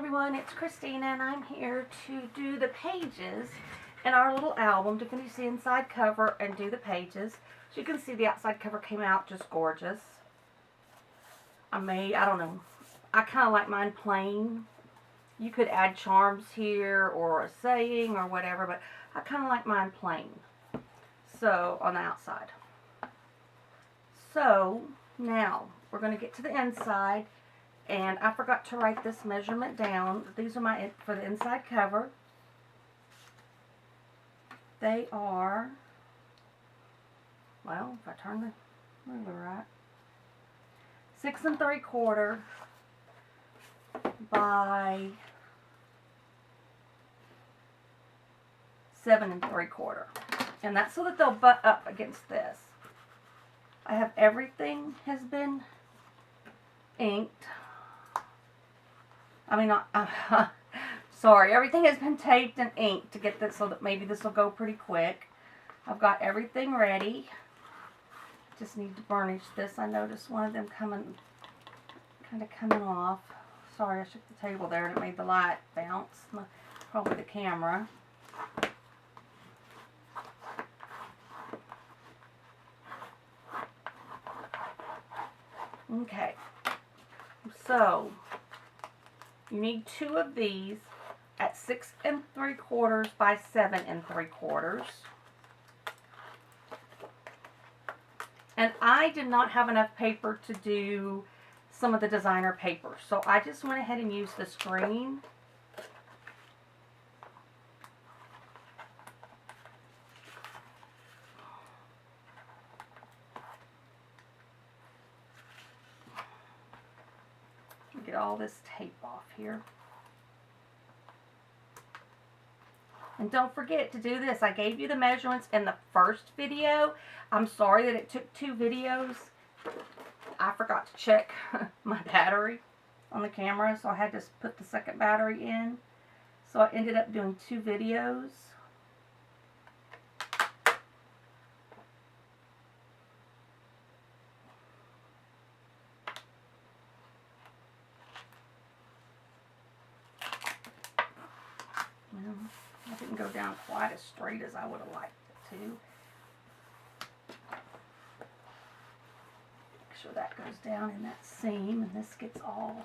everyone, it's Christina and I'm here to do the pages in our little album to finish the inside cover and do the pages. As you can see, the outside cover came out just gorgeous. I don't know, I kind of like mine plain. You could add charms here or a saying or whatever, but I kind of like mine plain. So, on the outside. So, now we're going to get to the inside. And I forgot to write this measurement down. These are for the inside cover. They are, well, if I turn the ruler right, 6 3/4 by 7 3/4. And that's so that they'll butt up against this. I have everything has been inked. Sorry, everything has been taped and inked to get this so that maybe this will go pretty quick. I've got everything ready. Just need to burnish this. I noticed one of them kind of coming off. Sorry, I shook the table there and it made the light bounce. Probably the camera. Okay, so you need 2 of these at 6 3/4 by 7 3/4. And I did not have enough paper to do some of the designer paper, so I just went ahead and used this green. Get all this tape off here. And don't forget to do this. I gave you the measurements in the first video. I'm sorry that it took 2 videos. I forgot to check my battery on the camera, so I had to put the second battery in. So I ended up doing 2 videos. I didn't go down quite as straight as I would have liked it to. Make sure that goes down in that seam and this gets all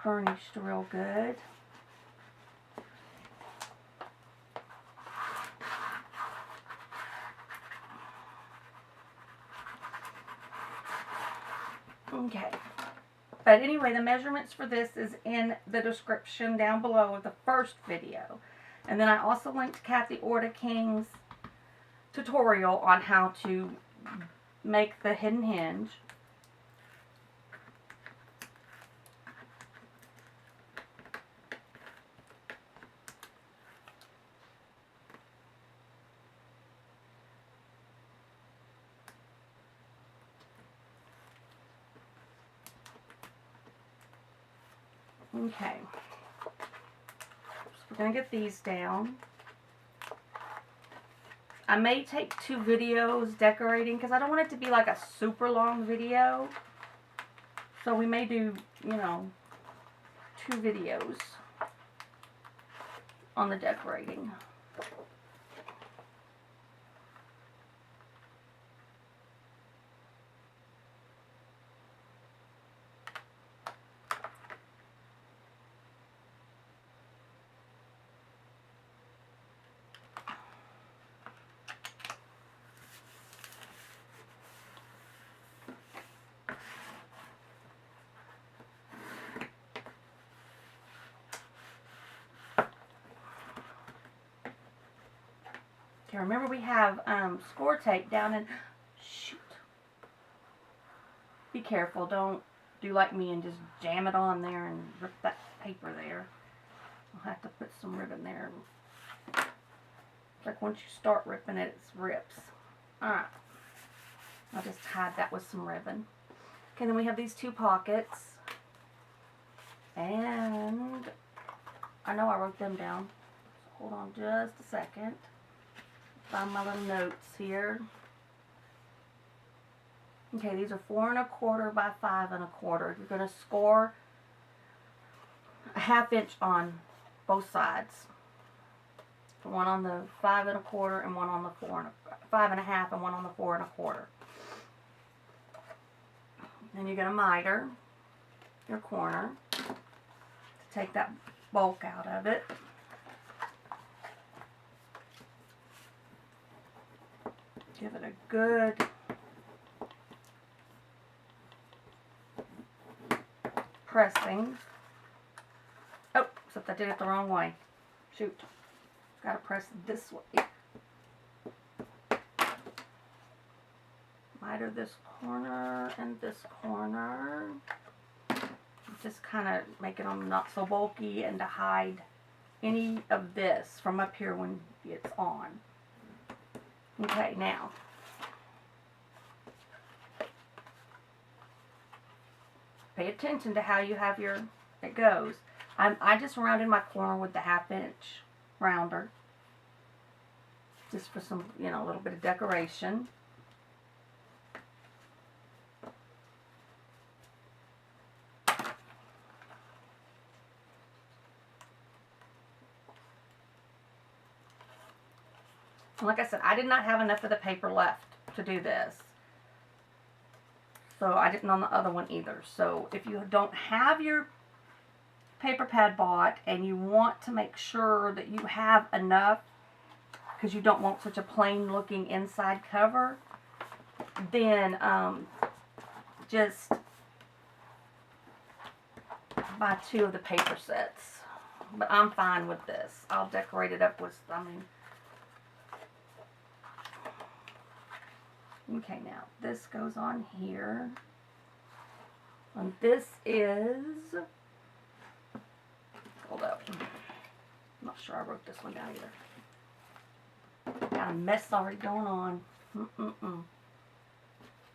burnished real good. Okay. But anyway, the measurements for this is in the description down below of the first video. And then I also linked Kathy Orta King's tutorial on how to make the hidden hinge. Okay, so we're going to get these down. I may take 2 videos decorating because I don't want it to be like a super long video. So we may do, 2 videos on the decorating. Okay, remember we have score tape down in, shoot. Be careful, don't do like me and just jam it on there and rip that paper there. I'll have to put some ribbon there. Like once you start ripping it, it rips. Alright, I'll just hide that with some ribbon. Okay, then we have these 2 pockets. And I know I wrote them down. So hold on just a second. Find my little notes here. Okay, these are 4 1/4 by 5 1/4. You're going to score a 1/2 inch on both sides. One on the 5 1/4 and one on the 5 1/2 and one on the 4 1/4. Then you're going to miter your corner to take that bulk out of it. Give it a good pressing. Oh, except I did it the wrong way. Shoot. Got to press this way. Miter this corner and this corner. Just kind of making them not so bulky and to hide any of this from up here when it's on. Okay, now pay attention to how you have it goes. I just rounded my corner with the 1/2 inch rounder, just for some, a little bit of decoration. And like I said, I did not have enough of the paper left to do this. So I didn't on the other one either. So if you don't have your paper pad bought and you want to make sure that you have enough, because you don't want such a plain looking inside cover, then just buy 2 of the paper sets. But I'm fine with this. I'll decorate it up with, okay, now this goes on here. And this is, hold up, I'm not sure I wrote this one down either. Got a mess already going on.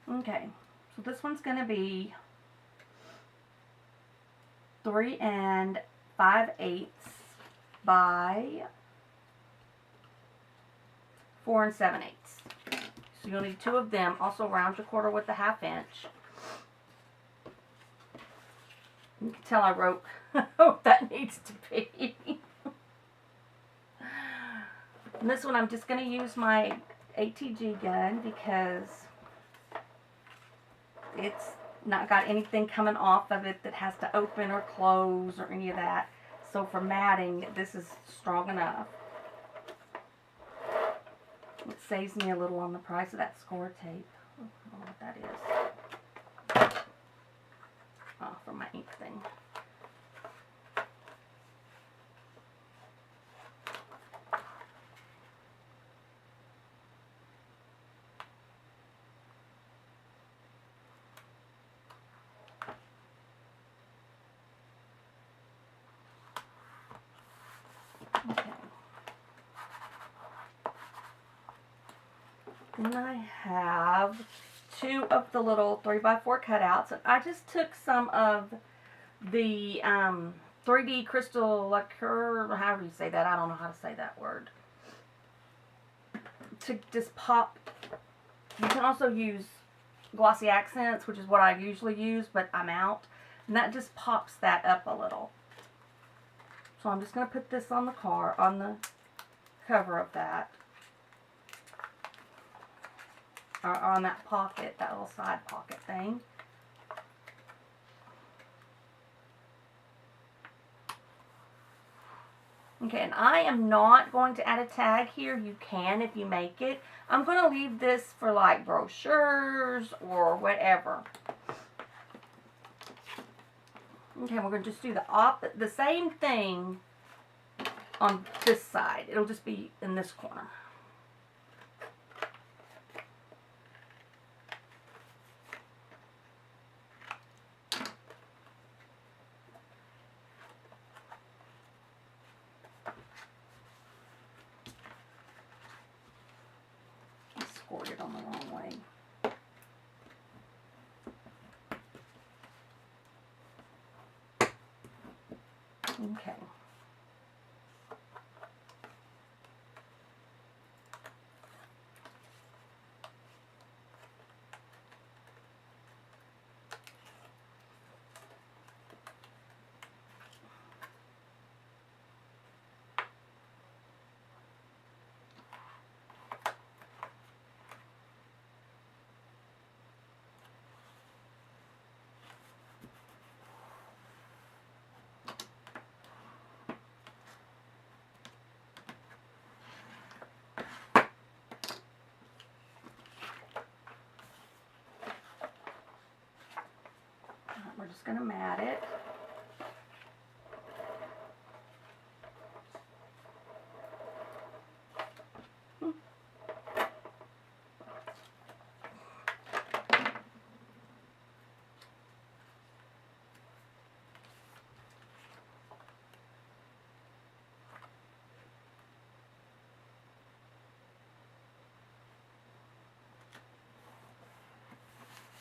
Okay, so this one's going to be 3 5/8 by 4 7/8. So you'll need 2 of them. Also round your quarter with the 1/2 inch. You can tell I wrote what that needs to be. And this one I'm just going to use my ATG gun because it's not got anything coming off of it that has to open or close or any of that. So for matting, this is strong enough. It saves me a little on the price of that score tape. I don't know what that is. Oh, from my ink thing. Okay. Then I have 2 of the little 3x4 cutouts, and I just took some of the 3D crystal lacquer, however you say that, I don't know how to say that word, to just pop. You can also use glossy accents, which is what I usually use, but I'm out, and that just pops that up a little. So I'm just going to put this on the cover of that, or on that pocket, that little side pocket thing. Okay, and I am not going to add a tag here. You can if you make it. I'm going to leave this for like brochures or whatever. Okay, we're going to just do the same thing on this side. It'll just be in this corner. I scored it on the wrong way. Okay. going to mat it.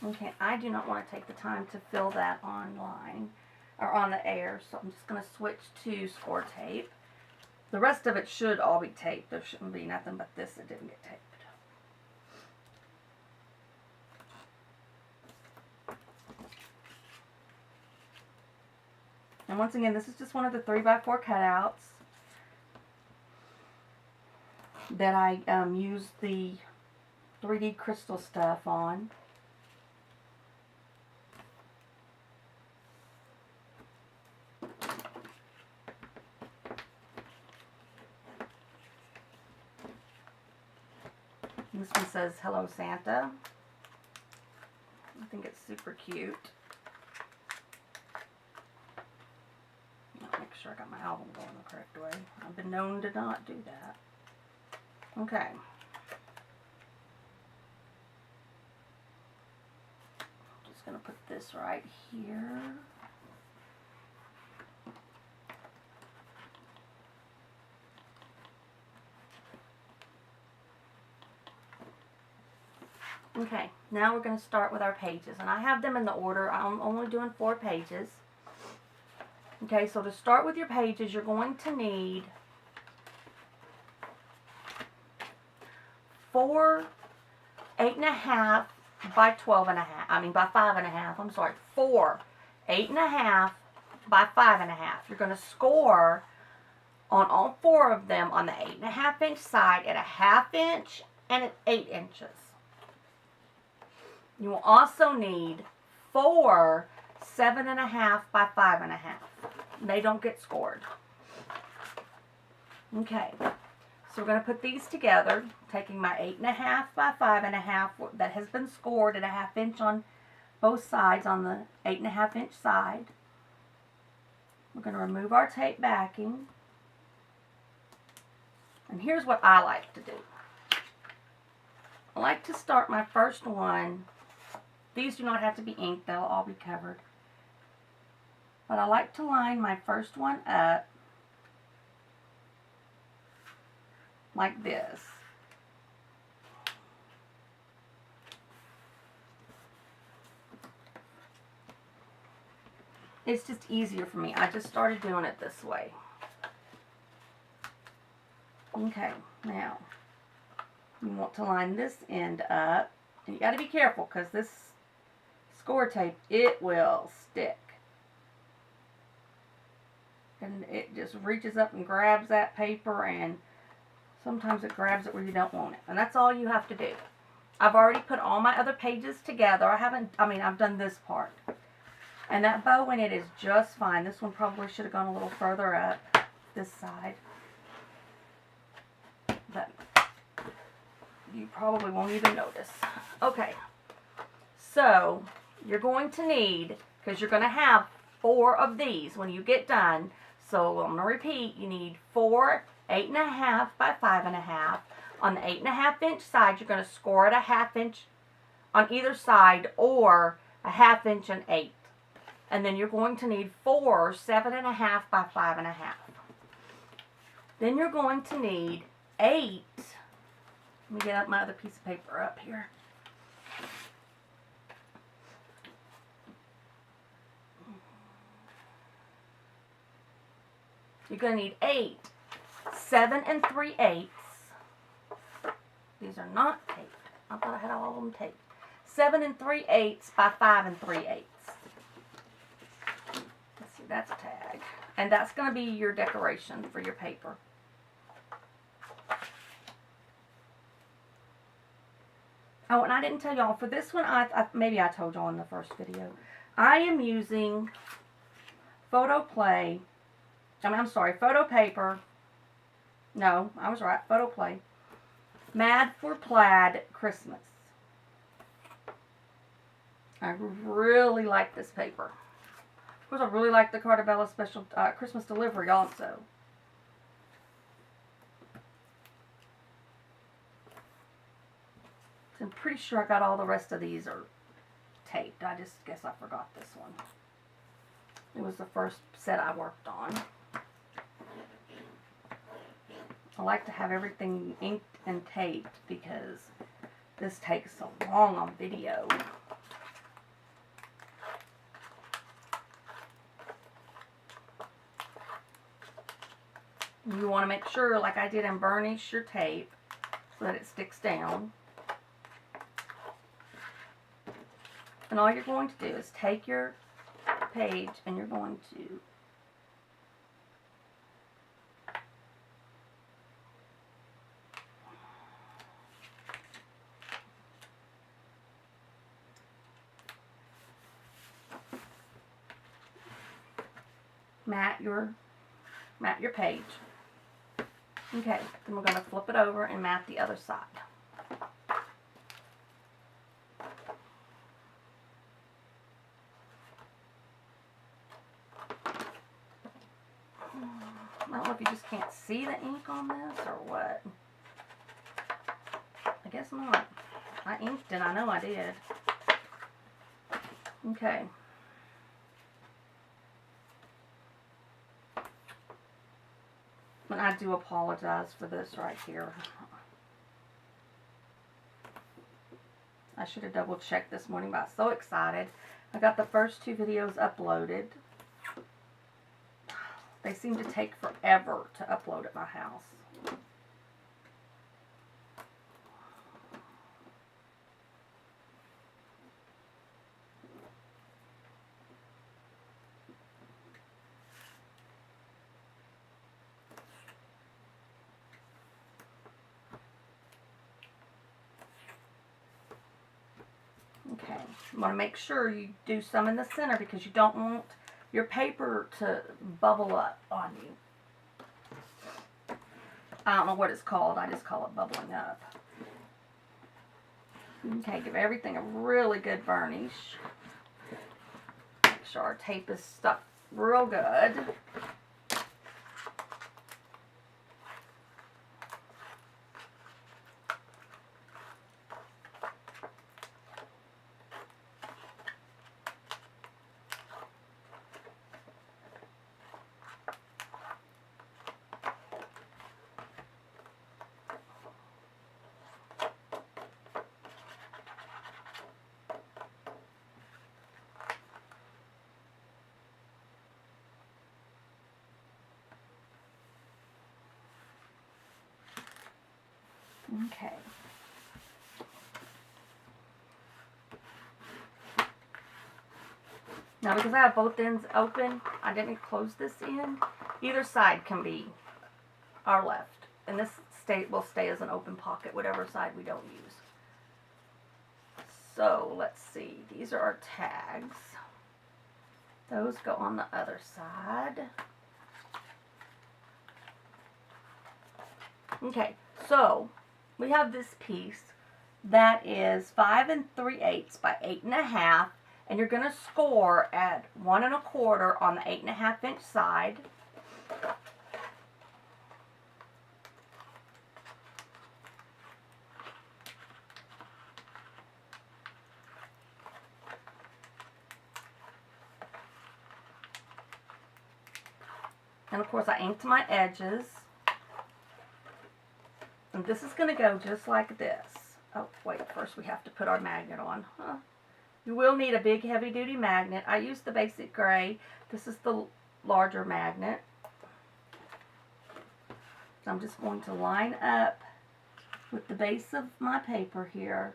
Okay, I do not want to take the time to fill that online or on the air, so I'm just going to switch to score tape. The rest of it should all be taped. There shouldn't be nothing but this that didn't get taped. And once again, this is just one of the 3x4 cutouts that I used the 3D crystal stuff on. This one says, "Hello, Santa." I think it's super cute. I'll make sure I got my album going the correct way. I've been known to not do that. Okay. Just going to put this right here. Okay, now we're going to start with our pages, and I have them in the order. I'm only doing 4 pages. Okay, so to start with your pages, you're going to need 4 8.5 by 12.5. I mean by 5.5. I'm sorry, 4 8.5 by 5.5. You're going to score on all 4 of them on the 8.5 inch side at a 1/2 inch and at 8 inches. You will also need 4 7.5 by 5.5. They don't get scored. Okay, so we're going to put these together, taking my 8.5 by 5.5 that has been scored at a 1/2 inch on both sides on the 8.5 inch side. We're going to remove our tape backing. And here's what I like to do. I like to start my first one. These do not have to be inked, they'll all be covered. But I like to line my first one up like this. It's just easier for me. I just started doing it this way. Okay, now you want to line this end up. And you got to be careful because this score tape, it will stick. And it just reaches up and grabs that paper, and sometimes it grabs it where you don't want it. And that's all you have to do. I've already put all my other pages together. I've done this part. And that bow in it is just fine. This one probably should have gone a little further up this side. But you probably won't even notice. Okay. So, you're going to need, because you're going to have 4 of these when you get done. So, I'm going to repeat. You need 4 8.5 by 5.5. On the 8.5 inch side, you're going to score it a 1/2 inch on either side, or a 1/2 inch and 8. And then you're going to need 4 7.5 by 5.5. Then you're going to need 8. Let me get up my other piece of paper up here. You're going to need 8 7 3/8. These are not taped. I thought I had all of them taped. 7 3/8 by 5 3/8. Let's see, that's a tag. And that's going to be your decoration for your paper. Oh, and I didn't tell y'all, for this one, maybe I told y'all in the first video. I am using photo paper. No, I was right. Photo play. Mad for Plaid Christmas. I really like this paper. Of course, I really like the Cardabella special Christmas delivery also. So I'm pretty sure I got all the rest of these are taped. I just guess I forgot this one. It was the first set I worked on. I like to have everything inked and taped because this takes so long on video. You want to make sure, like I did, and burnish your tape so that it sticks down. And all you're going to do is take your page and you're going to mat your page. Okay, then we're going to flip it over and mat the other side. I don't know if you just can't see the ink on this or what. I guess not. I inked it, I know I did. Okay. And I do apologize for this right here. I should have double checked this morning, but I was so excited. I got the first 2 videos uploaded. They seem to take forever to upload at my house. Okay, you want to make sure you do some in the center because you don't want your paper to bubble up on you. I don't know what it's called. I just call it bubbling up. Okay, give everything a really good burnish. Make sure our tape is stuck real good. Okay. Now because I have both ends open, I didn't close this in. Either side can be our left. And this will stay as an open pocket, whatever side we don't use. So let's see. These are our tags. Those go on the other side. Okay, so we have this piece that is 5 3/8 by 8 1/2, and you're going to score at 1 1/4 on the 8 1/2 inch side. And of course I inked my edges. And this is going to go just like this. Oh, wait, first we have to put our magnet on. You will need a big heavy-duty magnet. I used the basic gray. This is the larger magnet. So I'm just going to line up with the base of my paper here